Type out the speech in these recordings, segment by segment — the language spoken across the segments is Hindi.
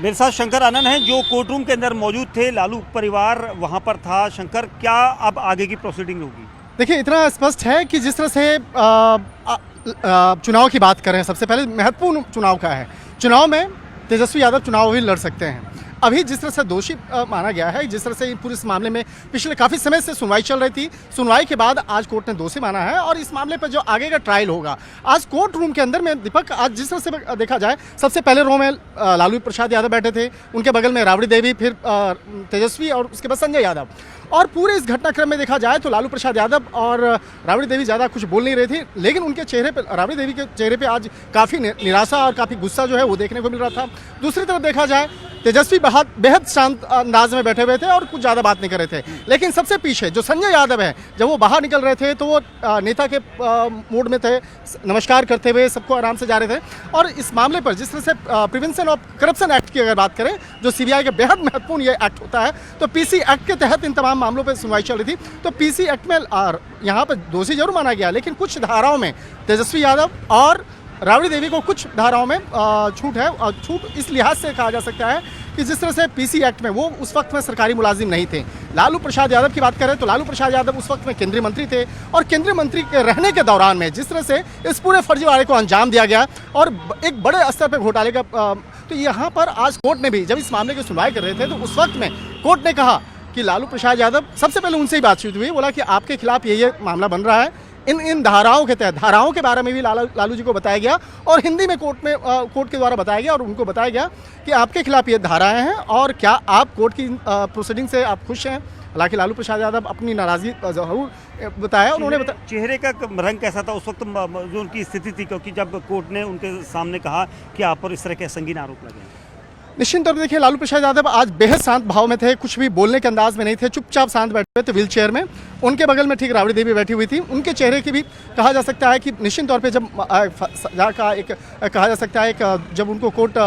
मेरे साथ शंकर आनंद हैं जो कोर्ट रूम के अंदर मौजूद थे। लालू परिवार वहां पर था। शंकर, क्या अब आगे की प्रोसीडिंग होगी? देखिए, इतना स्पष्ट है कि जिस तरह से चुनाव की बात करें, सबसे पहले महत्वपूर्ण चुनाव का है। चुनाव में तेजस्वी यादव चुनाव भी लड़ सकते हैं। अभी जिस तरह से दोषी माना गया है, जिस तरह से पूरे इस मामले में पिछले काफ़ी समय से सुनवाई चल रही थी, सुनवाई के बाद आज कोर्ट ने दोषी माना है और इस मामले पर जो आगे का ट्रायल होगा आज कोर्ट रूम के अंदर में, दीपक, आज जिस तरह से देखा जाए, सबसे पहले रो में लालू प्रसाद यादव बैठे थे, उनके बगल में राबड़ी देवी, फिर तेजस्वी और उसके बाद संजय यादव। और पूरे इस घटनाक्रम में देखा जाए तो लालू प्रसाद यादव और राबड़ी देवी ज़्यादा कुछ बोल नहीं रहे थे, लेकिन उनके चेहरे पे, राबड़ी देवी के चेहरे पे आज काफ़ी निराशा और काफ़ी गुस्सा जो है वो देखने को मिल रहा था। दूसरी तरफ देखा जाए, तेजस्वी बेहद शांत अंदाज में बैठे हुए थे और कुछ ज़्यादा बात नहीं कर रहे थे। लेकिन सबसे पीछे जो संजय यादव है, जब वो बाहर निकल रहे थे तो वो नेता के मूड में थे, नमस्कार करते हुए सबको आराम से जा रहे थे। और इस मामले पर जिस तरह से प्रिवेंशन ऑफ करप्शन एक्ट की अगर बात करें, जो सीबीआई का बेहद महत्वपूर्ण ये एक्ट होता है, तो पीसी एक्ट के तहत इन तमाम मामलों पर सुनवाई चल रही थी। तो पीसी एक्ट में यहाँ पर दोषी जरूर माना गया, लेकिन कुछ धाराओं में तेजस्वी यादव और राबड़ी देवी को कुछ धाराओं में छूट है। और छूट इस लिहाज से कहा जा सकता है कि जिस तरह से पीसी एक्ट में वो उस वक्त में सरकारी मुलाजिम नहीं थे। लालू प्रसाद यादव की बात करें तो लालू प्रसाद यादव उस वक्त में केंद्रीय मंत्री थे, और केंद्रीय मंत्री के रहने के दौरान में जिस तरह से इस पूरे फर्जीवाड़े को अंजाम दिया गया और एक बड़े स्तर पर घोटाले का, तो यहाँ पर आज कोर्ट ने भी जब इस मामले की सुनवाई कर रहे थे तो उस वक्त में कोर्ट ने कहा कि लालू प्रसाद यादव, सबसे पहले उनसे ही बातचीत हुई, बोला कि आपके खिलाफ ये मामला बन रहा है, इन धाराओं के तहत, धाराओं के बारे में भी लालू जी को बताया गया और हिंदी में कोर्ट के द्वारा बताया गया और उनको बताया गया कि आपके खिलाफ ये धाराएं हैं और क्या आप कोर्ट की प्रोसीडिंग से आप खुश हैं। हालांकि लालू प्रसाद यादव अपनी नाराजगी जरूर बताया। उन्होंने बताया चेहरे का रंग कैसा था उस वक्त जो उनकी स्थिति थी, क्योंकि जब कोर्ट ने उनके सामने कहा कि आप पर इस तरह के संगीन आरोप लगे। निश्चित तौर पर देखिए, लालू प्रसाद यादव आज बेहद शांत भाव में थे, कुछ भी बोलने के अंदाज में नहीं थे, चुपचाप शांत बैठे हुए थे व्हील चेयर में। उनके बगल में ठीक राबड़ी देवी बैठी हुई थी। उनके चेहरे की भी कहा जा सकता है कि निश्चित तौर पे जब सजा का एक कहा जा सकता है जब उनको कोर्ट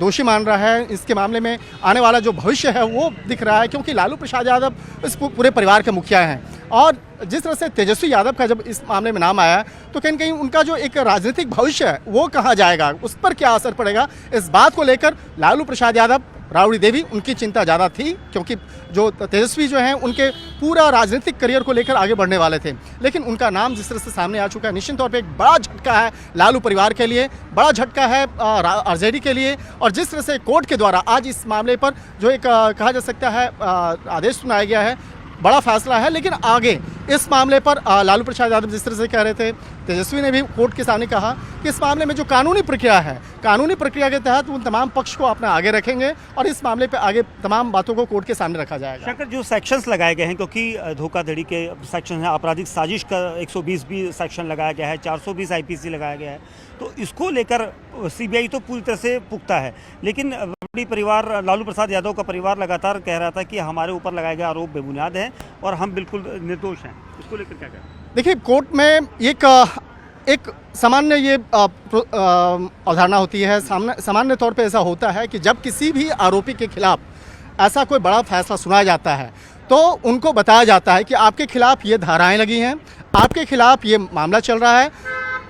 दोषी मान रहा है, इसके मामले में आने वाला जो भविष्य है वो दिख रहा है, क्योंकि लालू प्रसाद यादव इस पूरे परिवार के मुखिया हैं। और जिस तरह से तेजस्वी यादव का जब इस मामले में नाम आया तो कहीं कहीं उनका जो एक राजनीतिक भविष्य है वो कहाँ जाएगा, उस पर क्या असर पड़ेगा, इस बात को लेकर लालू प्रसाद यादव, राबड़ी देवी, उनकी चिंता ज़्यादा थी, क्योंकि जो तेजस्वी जो हैं उनके पूरा राजनीतिक करियर को लेकर आगे बढ़ने वाले थे। लेकिन उनका नाम जिस तरह से सामने आ चुका है, निश्चित तौर पे एक बड़ा झटका है लालू परिवार के लिए, बड़ा झटका है आरजेडी के लिए। और जिस तरह से कोर्ट के द्वारा आज इस मामले पर जो एक कहा जा सकता है आदेश सुनाया गया है, बड़ा फैसला है। लेकिन आगे इस मामले पर लालू प्रसाद यादव जिस तरह से कह रहे थे, तेजस्वी ने भी कोर्ट के सामने कहा कि इस मामले में जो कानूनी प्रक्रिया है, कानूनी प्रक्रिया के तहत उन तमाम पक्ष को अपना आगे रखेंगे और इस मामले पे आगे तमाम बातों को कोर्ट के सामने रखा जाएगा। शंकर, जो सेक्शंस लगाए गए हैं, क्योंकि धोखाधड़ी के सेक्शन है, आपराधिक साजिश का 120 भी सेक्शन लगाया गया है, 420 आईपीसी लगाया गया है, तो इसको लेकर सीबीआई तो पूरी तरह से पुख्ता है। लेकिन परिवार, लालू प्रसाद यादव का परिवार लगातार कह रहा था कि हमारे ऊपर लगाए गए आरोप बेबुनियाद हैं और हम बिल्कुल निर्दोष हैं। इसको लेकर क्या कहें? देखिए, कोर्ट में एक सामान्य ये अवधारणा होती है, सामान्य तौर पे ऐसा होता है कि जब किसी भी आरोपी के खिलाफ ऐसा कोई बड़ा फैसला सुनाया जाता है तो उनको बताया जाता है कि आपके खिलाफ ये धाराएं लगी हैं, आपके खिलाफ ये मामला चल रहा है,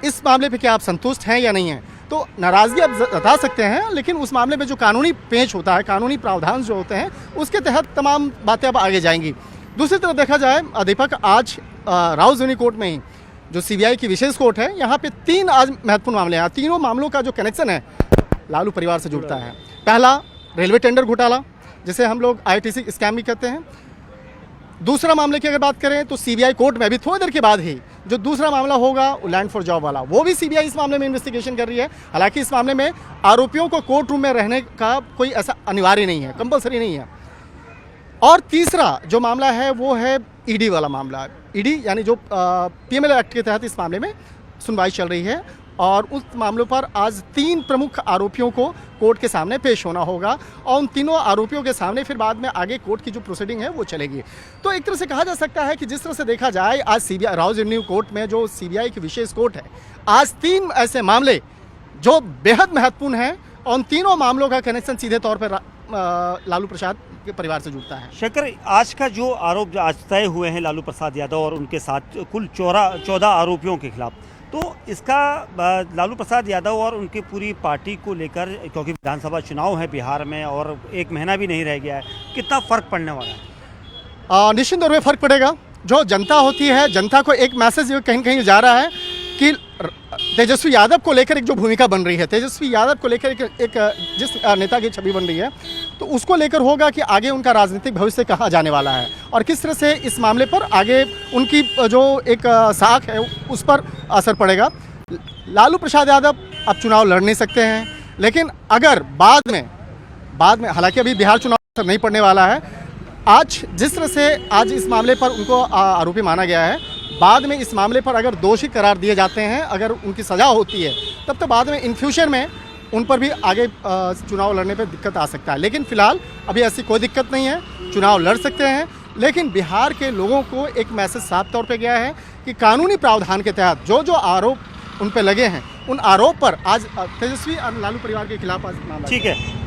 इस मामले पे क्या आप संतुष्ट हैं या नहीं हैं। तो नाराज़गी आप बता सकते हैं, लेकिन उस मामले में जो कानूनी पेच होता है, कानूनी प्रावधान जो होते हैं, उसके तहत तमाम बातें अब आगे जाएंगी। दूसरी तरफ देखा जाए दीपक, आज राउज़नी कोर्ट में ही जो सीबीआई की विशेष कोर्ट है, यहाँ पे 3 आज महत्वपूर्ण मामले हैं। तीनों मामलों का जो कनेक्शन है लालू परिवार से जुड़ता है। पहला, रेलवे टेंडर घोटाला, जिसे हम लोग आईटीसी स्कैम भी कहते हैं। दूसरा मामले की अगर बात करें तो सीबीआई कोर्ट में अभी थोड़ी देर के बाद ही जो दूसरा मामला होगा वो लैंड फॉर जॉब वाला, वो भी सीबीआई इस मामले में इन्वेस्टिगेशन कर रही है। हालांकि इस मामले में आरोपियों को कोर्ट रूम में रहने का कोई ऐसा अनिवार्य नहीं है, कंपल्सरी नहीं है। और तीसरा जो मामला है वो है ईडी वाला मामला। ईडी यानी जो पीएमएल एक्ट के तहत इस मामले में सुनवाई चल रही है और उस मामलों पर आज 3 प्रमुख आरोपियों को कोर्ट के सामने पेश होना होगा और उन तीनों आरोपियों के सामने फिर बाद में आगे कोर्ट की जो प्रोसीडिंग है वो चलेगी। तो एक तरह से कहा जा सकता है कि जिस तरह से देखा जाए, आज सीबीआई राउज़नी कोर्ट में जो सीबीआई की विशेष कोर्ट है, आज 3 ऐसे मामले जो बेहद महत्वपूर्ण हैं और उन तीनों मामलों का कनेक्शन सीधे तौर पर लालू प्रसाद के परिवार से जुड़ता है। शंकर, आज का जो आरोप जो आज तय हुए हैं लालू प्रसाद यादव और उनके साथ कुल 14 आरोपियों के खिलाफ, तो इसका लालू प्रसाद यादव और उनकी पूरी पार्टी को लेकर, क्योंकि विधानसभा चुनाव है बिहार में और 1 महीना भी नहीं रह गया है, कितना फ़र्क पड़ने वाला है? निश्चित तौर पे फर्क पड़ेगा। जो जनता होती है, जनता को एक मैसेज कहीं न कहीं जा रहा है कि तेजस्वी यादव को लेकर एक जो भूमिका बन रही है, तेजस्वी यादव को लेकर एक जिस नेता की छवि बन रही है, तो उसको लेकर होगा कि आगे उनका राजनीतिक भविष्य कहाँ जाने वाला है और किस तरह से इस मामले पर आगे उनकी जो एक साख है उस पर असर पड़ेगा। लालू प्रसाद यादव अब चुनाव लड़ नहीं सकते हैं, लेकिन अगर बाद में हालांकि अभी बिहार चुनाव असर नहीं पड़ने वाला है, आज जिस तरह से आज इस मामले पर उनको आरोपी माना गया है, बाद में इस मामले पर अगर दोषी करार दिए जाते हैं, अगर उनकी सज़ा होती है, तब तो बाद में इन फ्यूचर में उन पर भी आगे चुनाव लड़ने पर दिक्कत आ सकता है। लेकिन फिलहाल अभी ऐसी कोई दिक्कत नहीं है, चुनाव लड़ सकते हैं। लेकिन बिहार के लोगों को एक मैसेज साफ तौर पे गया है कि कानूनी प्रावधान के तहत जो जो आरोप उन पे लगे हैं, उन आरोप पर आज तेजस्वी और लालू परिवार के खिलाफ आज मामला। ठीक है।